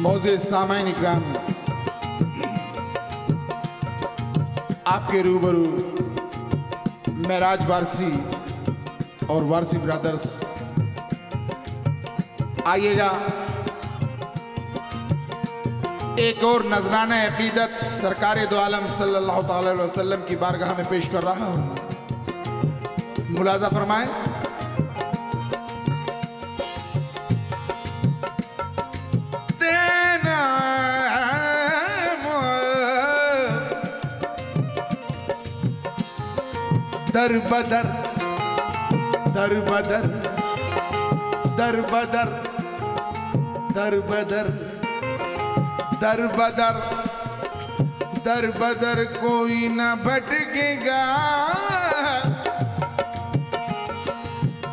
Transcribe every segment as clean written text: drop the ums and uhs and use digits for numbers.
मौज़े सामाइन इकराम, आपके रूबरू महराज वारसी और वारसी ब्रदर्स, आइएगा एक और नजराना अकीदत सरकार दो आलम सल्लल्लाहु अलैहि वसल्लम की बारगाह में पेश कर रहा हूं। मुलाजा फरमाएं। दर बदर दर बदर दर बदर दर बदर दर बदर दर बदर कोई न भटकेगा,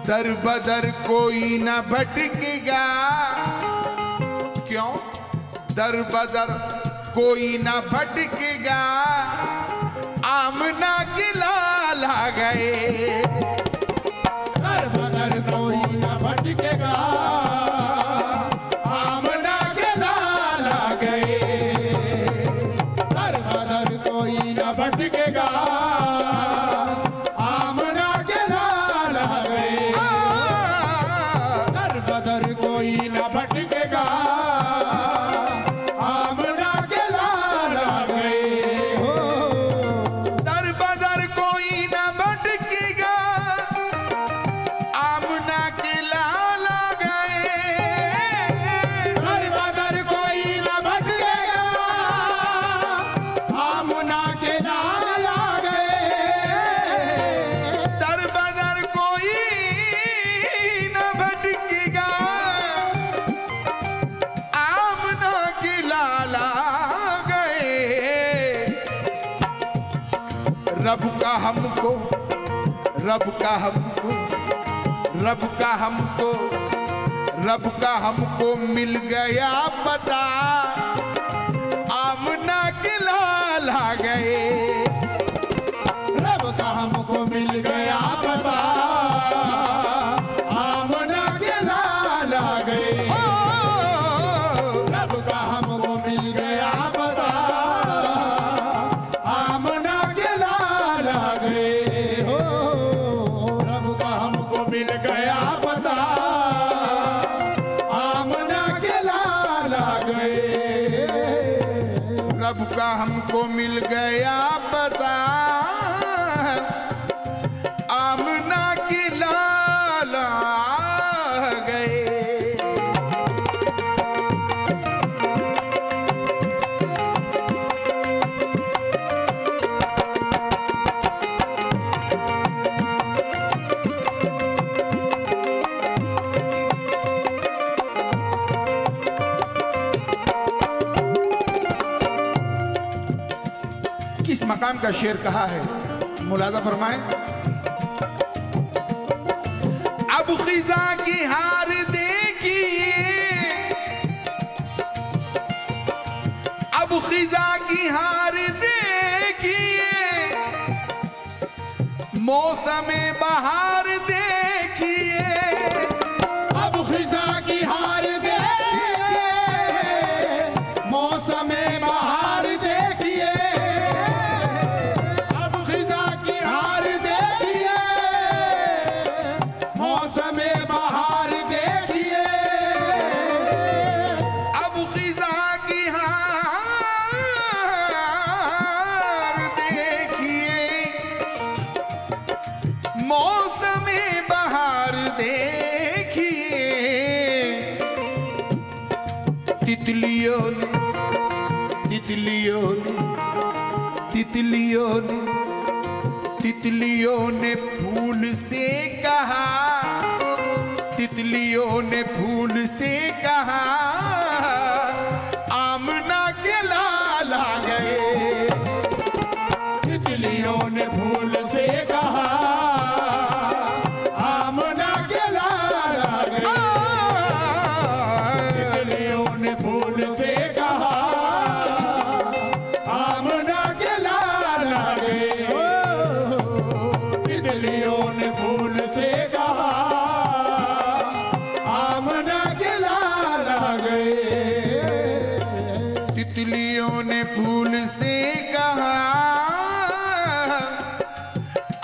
दर बदर कोई न भटकेगा। क्यों? दर बदर कोई न भटकेगा, आमना के लाल आ गए। दर बदर कोई न भटकेगा, आमना के लाल आ गए। दर बदर कोई न भटकेगा, आमना के लाल आ गए। दर बदर कोई न भटकेगा, आमना के लाल आ गए। दर बदर कोई न भटकेगा, आमना के लाल आ गए। दर बदर कोई न भटकेगा, आमना के लाल आ गए। दर बदर कोई न भटकेगा, आमना के लाल आ गए। रब का हमको, रब का हमको, रब का हमको, रब का हमको मिल गया पता, आमना के लाल आ गए। रब का हमको मिल गया पता, आमना के लाल आ गए। रब का हमको मिल गया पता, आमना के लाल आ गए। हो रब का हमको मिल गया पता, आमना के लाल आ गए। रब का हमको मिल गया पता, आमना के लाल आ गए। किस मकाम का शेर कहा है, मुलाजा फरमाएं। अब खिजा की हार देखिए, अब खिजा की हार देखिए, मौसम बहार देखिए। अब खिजा की हार देखिए, मौसम बहार देखिए। अब खिजा की हार देखिए, मौसम बहार देखिए। अब खिजा की हार देखिए, मौसम बहार देखिए। तितलियों ने, तितलियों ने, तितलियों ने, तितलियों ने फूल से कहा, तितलियों ने फूल से कहा, आमना के लाल आ गए। तितलियों ने फूल से कहा, आमना के लाल आ गए। तितलियों ने फूल से कहा, आमना के लाल आ गए। तितलियों ने फूल से कहा, आमना के लाल आ गए। बकरियों ने फूल से कहा,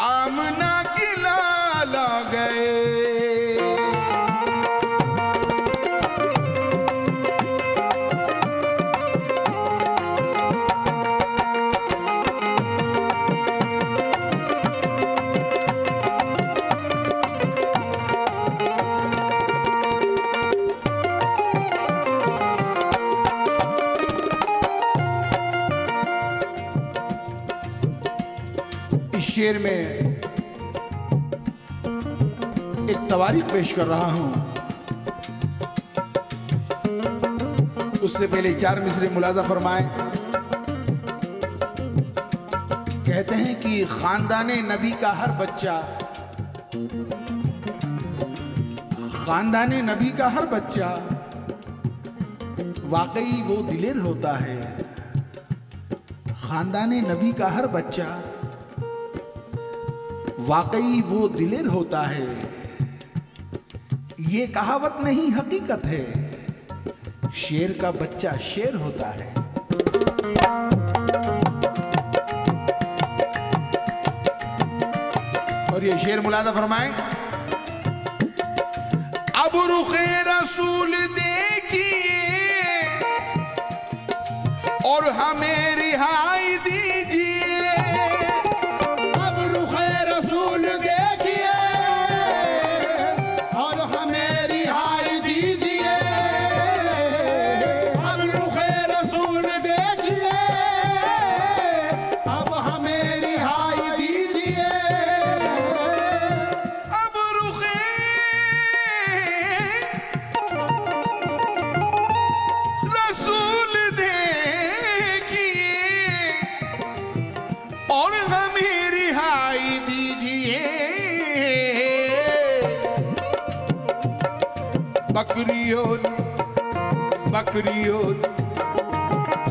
आमना के लाल आ गए। शेर में एक तवारीख पेश कर रहा हूं, उससे पहले 4 मिसरे मुलाजा फरमाएं। कहते हैं कि खानदाने नबी का हर बच्चा, खानदाने नबी का हर बच्चा वाकई वो दिलेर होता है। खानदाने नबी का हर बच्चा वाकई वो दिलेर होता है। ये कहावत नहीं हकीकत है, शेर का बच्चा शेर होता है। और ये शेर मुलादा फरमाएं। अब रुखे रसूल देखिए और हमें रिहाई दीजिए।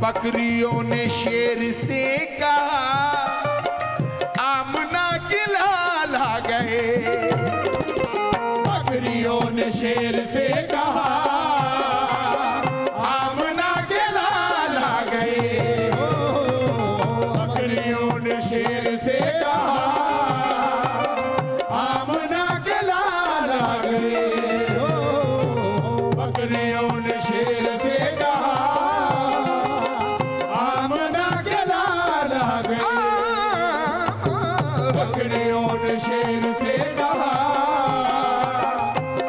बकरियों ने शेर से कहा, आमना के लाल आ गए। बकरियों ने शेर से कहा, आमना के लाल आ गए। बकरियों ने शेर से कहा, आमना के लाल आ गए। बकरियों ने शेर से कहा, आमना के लाल आ गए। बकरियों ने शेर से कहा,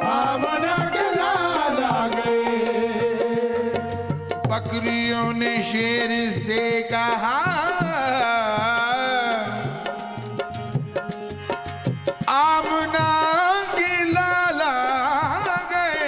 आमना के लाल आ गए। बकरियों ने शेर से कहा, आमना के लाल आ गए।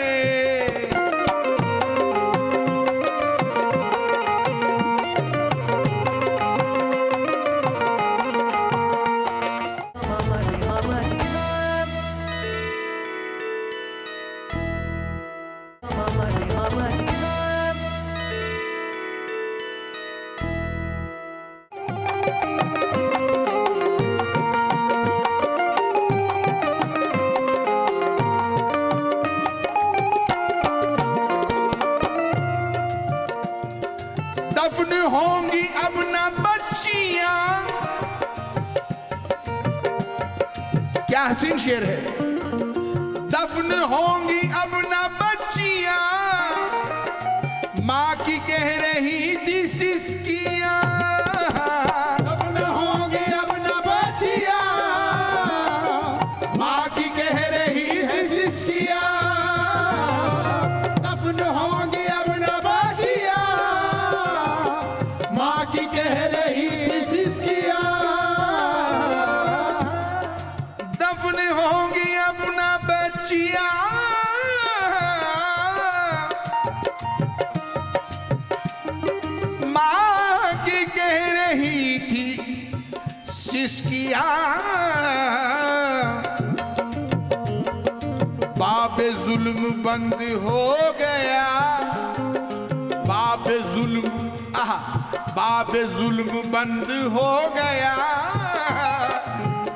दफन होंगी अब न बच्चियां। क्या हसीन शेर है। दफन होंगी अब न बच्चियां, माँ की कह रही थी सिसकियां। दफन होंगी अब न बच्चियां, माँ की कह रही है सिसकियां। दफन होंगी अब न बच्चियां, माँ की कह रही थी सिसकियां। दफन होंगी अब न बच्चियां, माँ की कह रही थी सिसकियां। बाबे जुल्म बंद हो गया, बाबे जुल्म, बाबे जुल्म बंद हो गया।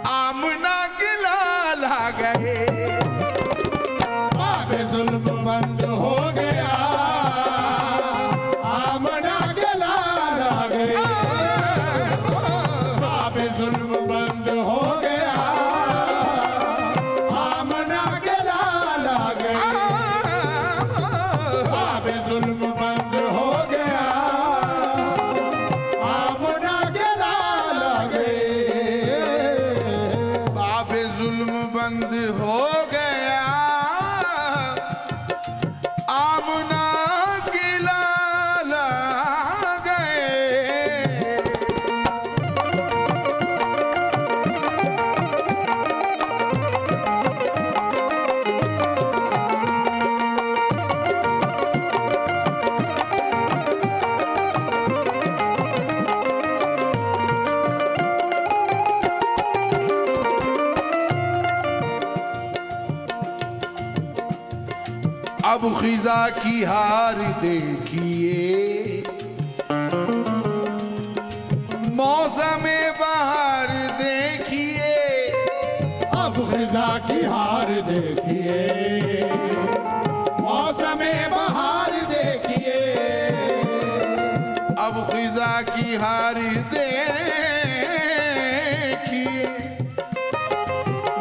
आमना के लाल आ गए। बाबे जुल्म बंद हो गया, आमना के लाल अब खिजा की हार देखिए, मौसम बहार देखिए, अब खिजा की हार देखिए, मौसम बहार देखिए, अब खिजा की हार देखिए,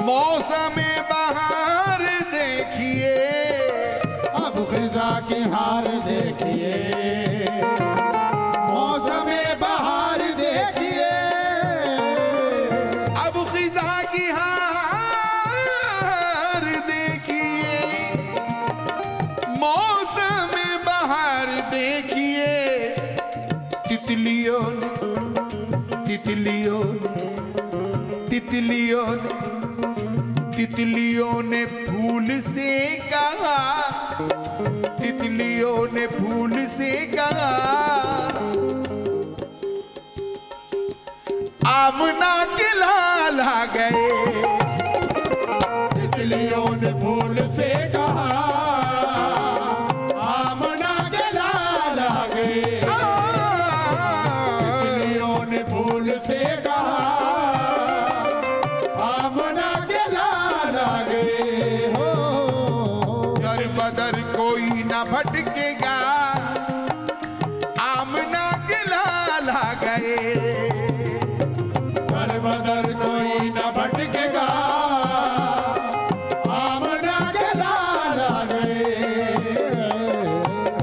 मौसम बहार देखिए, अब खिजा की हार देखिए, मौसम बहार देखिए, अब खिजा की हार देखिए, मौसम बहार देखिए, तितलियों ने तितलियों ने तितलियों ने तितलियों ने फूल से कहा, तितलियों ने फूल से कहा, आमना के लाल आ गए, तितलियों ने फूल से कहा, आमना के लाल आ गए, तितलियों ने फूल से कहा, आमना के लाल आ गए हो। दर बदर कोई न भटकेगा, आमना के लाल आ गए, दर बदर कोई न भटकेगा, आमना के लाल आ गए।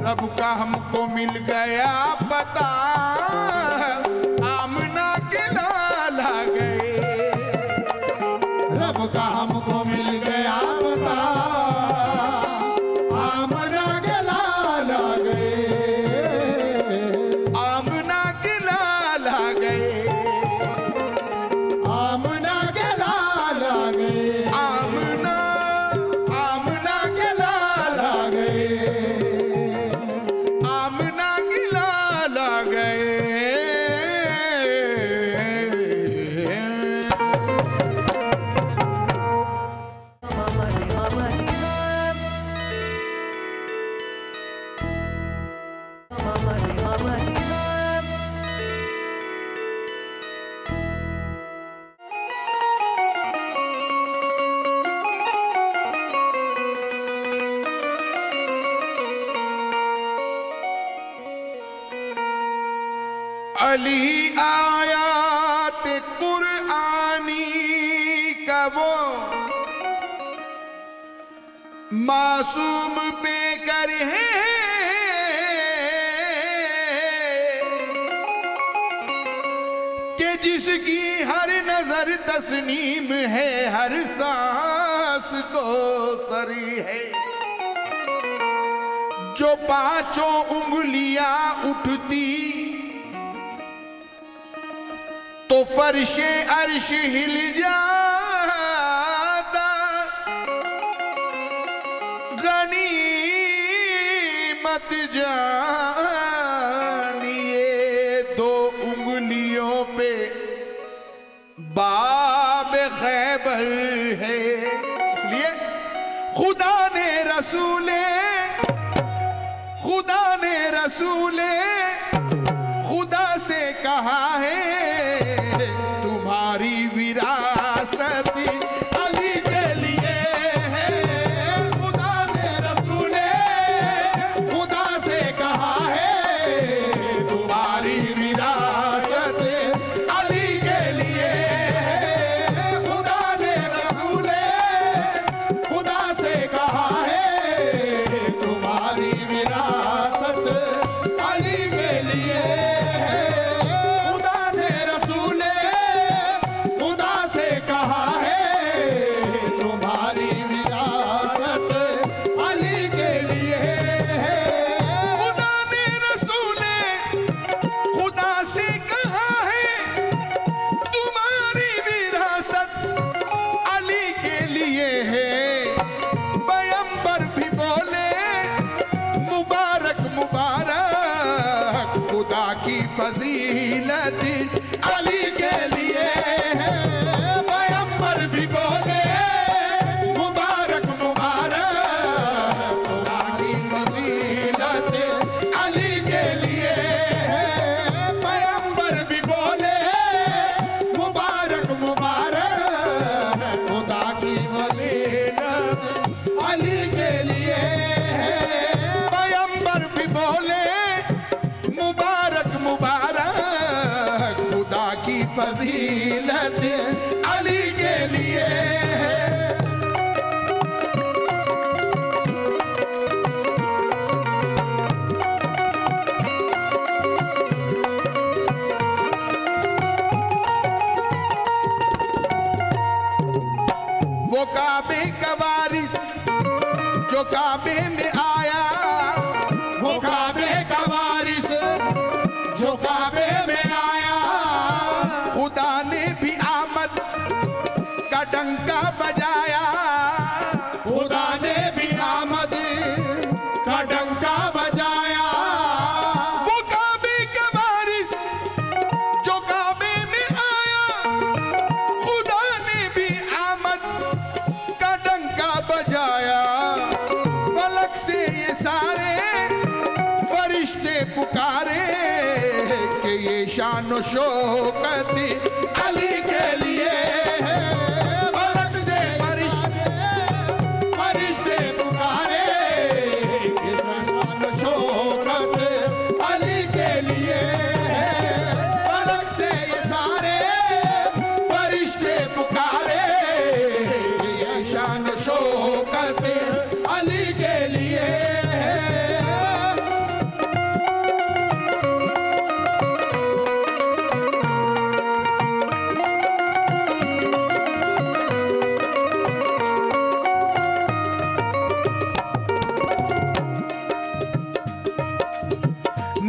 रब का हमको मिल गया पता, आमना के लाल आ गए, रब का हमको मिल गया पता, आमना के लाल आ गए, आमना के लाल आ गए, आमना के लाल आ गए, आमना आमना के लाल आ गए, आमना के लाल आ गए। अली आयात कुरआनी का वो मासूम बेकर है, कि जिसकी हर नजर तस्नीम है, हर सांस को सरी है, जो पांचों उंगलियां उठती तो फर्शे अर्श हिल जाता, गनीमत जानिए दो उंगलियों पे बाब खैबर है। इसलिए खुदा ने रसूले खुदा से कहा है, तुम्हारी विरासत अली के लिए है। खुदा ने रसूले खुदा से कहा है, तुम्हारी विरासत अली के लिए है। खुदा ने रसूले खुदा से कहा है, तुम्हारी विरासत अली के लिए है। खुदा ने रसूले खुदा से कहा है, तुम्हारी विरासत अली के लिए है। खुदा ने रसूले खुदा से कहा है, तुम्हारी विरासत अली के लिए है। पैगंबर भी बोले मुबारक मुबारक, खुदा की फजीलत अली के लिए है। पैगंबर भी बोले मुबारक मुबारक, खुदा की फजीलत अली के लिए है। वो काबे का वारिस जो काबे में आया, वो काबे का वारिस जो काबे में आया, खुदा ने भी आमद का डंका बजाया, खुदा ने भी आमद का डंका बजाया। वो काबे का वारिस जो काबे में आया, खुदा ने भी आमद का डंका बजाया। फलक से ये सारे फरिश्ते पुकारे कि ये शान व शौकत अली के लिए है। फलक से फरिश्ते पुकारे इस शान व शौकत अली के लिए है। फलक से ये सारे फरिश्ते पुकारे कि ये शान व शौकत अली के लिए है।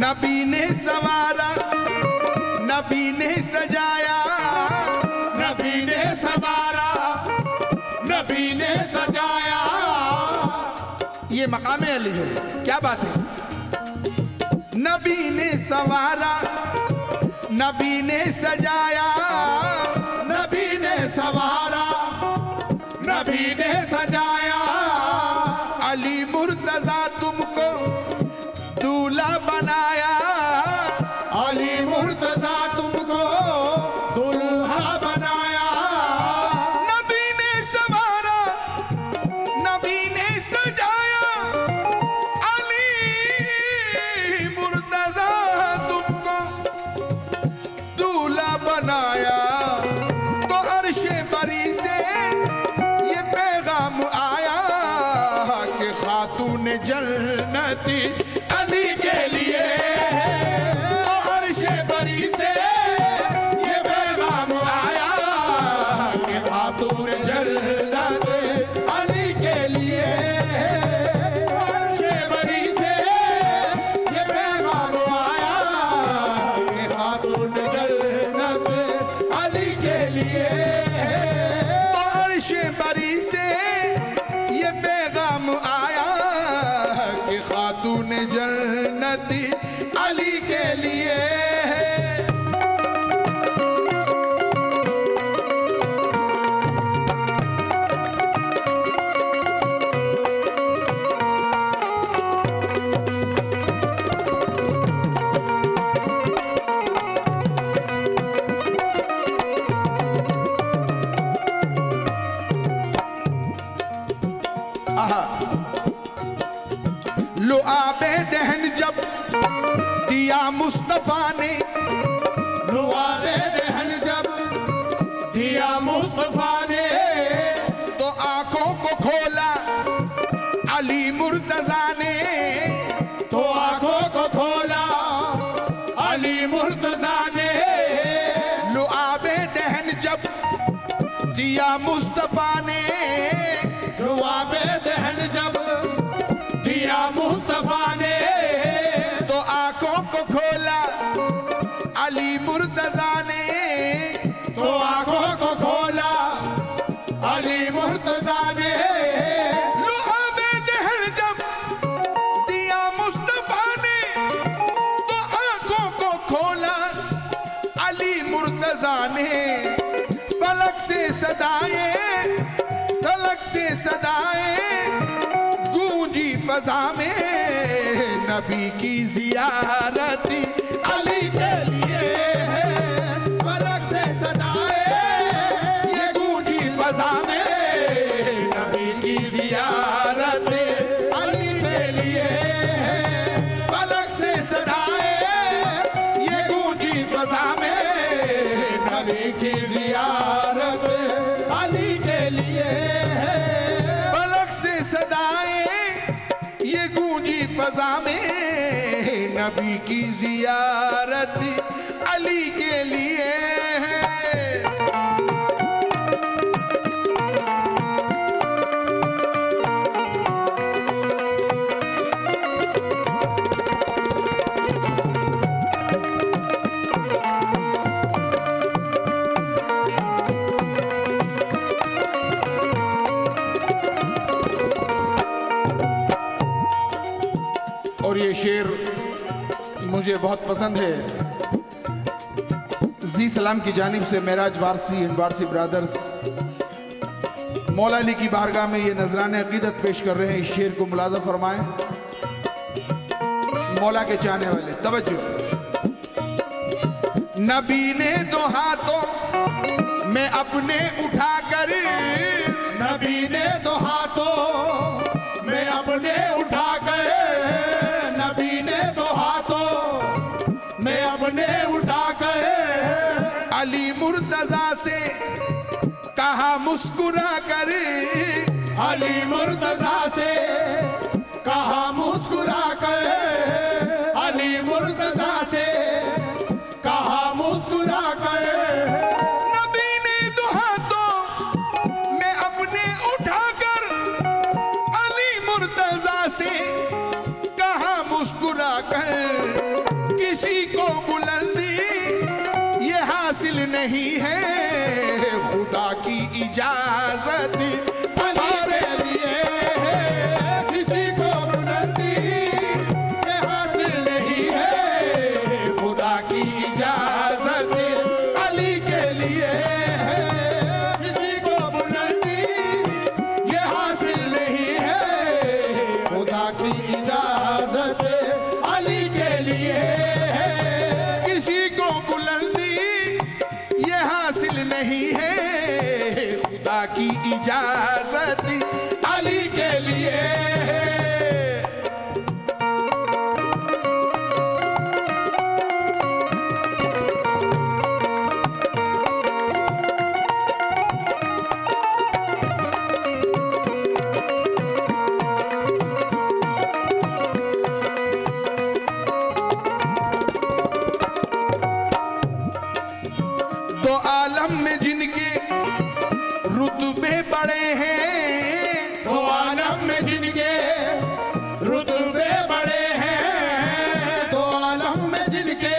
नबी ने संवारा, नबी ने सजाया, नबी ने सवारा, नबी ने सजाया। ये मकाम अली है। क्या बात है? नबी ने संवारा, नबी ने सजाया, नबी ने सवारा, नबी ने सजाया। अली मुर्तजा तुमको दूल्हा बनाया, अली मुर्तजा तुमको दुल्हा बनाया। नबी ने संवारा, नबी ने सजाया, अली मुर्तजा तुमको दूल्हा बनाया। तो अर्शे बरी से ये पैगाम आया कि खातून जन्नती अली के लिए है। तो अर्शे बरी से ये पैगाम आया कि खातून जन्नत अली के लिए है। अर्शे बरी से ये पैगाम आया कि खातून जन्नत अली के लिए है। तो अर्शे बरी से ये पैगाम आया कि खातून जन्नती अली के लिए है। आहा। लो आबे दहन जब दिया मुस्तफा ने, रुआबे दहन जब दिया मुस्तफा ने, तो आंखों को खोला अली मुर्तजा ने, तो आंखों को खोला अली मुर्तजा ने। लो आबे दहन जब दिया मुस्तफा ने, रुआबे दहन जब दिया मुस्तफा ने, तो आंखों को खोला अली मुर्तजा ने, तो आंखों को खोला अली मुर्तजा ने। लो आबे दहन जब दिया मुस्तफा ने, तो आंखों को खोला अली मुर्तजा ने। फलक से सदाएं, फलक से सदाएं गूंजी फजा में, नबी की जियारत अली के लिए है। फलक से सदाएं ये गूंजी फजा में, नबी की जियारत अली के लिए है। फलक से सदाएं ये गूंजी फजा में, अली की जियारत अली के लिए है। फलक से सदाएं ये गूंजी फजा में, नबी की जियारत अली के लिए है। और ये शेर मुझे बहुत पसंद है। जी सलाम की जानिब से मेराज वारसी एंड वारसी ब्रदर्स मौला अली की बारगाह में ये नजराने अकीदत पेश कर रहे हैं। इस शेर को मुलाजा फरमाएं मौला के चाहने वाले, तवज्जो। नबी ने दो हाथों में अपने उठाकर, नबी ने दो हाथों में अपने उठाकर, नबी ने दो हाथों में अपने उठाकर, अली मुर्तजा से कहा मुस्कुरा कर, अली मुर्तजा से कहा मुस्कुरा कर, अली मुर्तजा से कहा मुस्कुरा कर। नबी ने दो हाथों में अपने उठाकर, अली मुर्तजा से कहा मुस्कुरा कर, किसी को बुलंदी ये हासिल नहीं है, खुदा की इजाजत हमारे लिए है। किसी को बुलंदी ये हासिल नहीं है, खुदा की इजाजत अली के लिए है। किसी को बुलंदी ये हासिल नहीं है, खुदा की इजाजत अली के लिए है। किसी को बुलंदी ये हासिल नहीं है, खुदा की इजाजत अली के लिए है। दो आलम में जिनके रुतबे बड़े हैं, दो आलम में जिनके रुतबे बड़े हैं, दो आलम में जिनके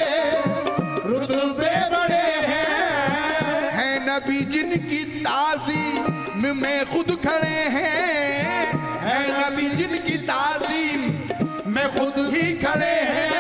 रुतबे बड़े हैं, है नबी जिनकी ताज़ीम में खुद खड़े हैं, है नबी जिनकी ताज़ीम में खुद ही खड़े हैं।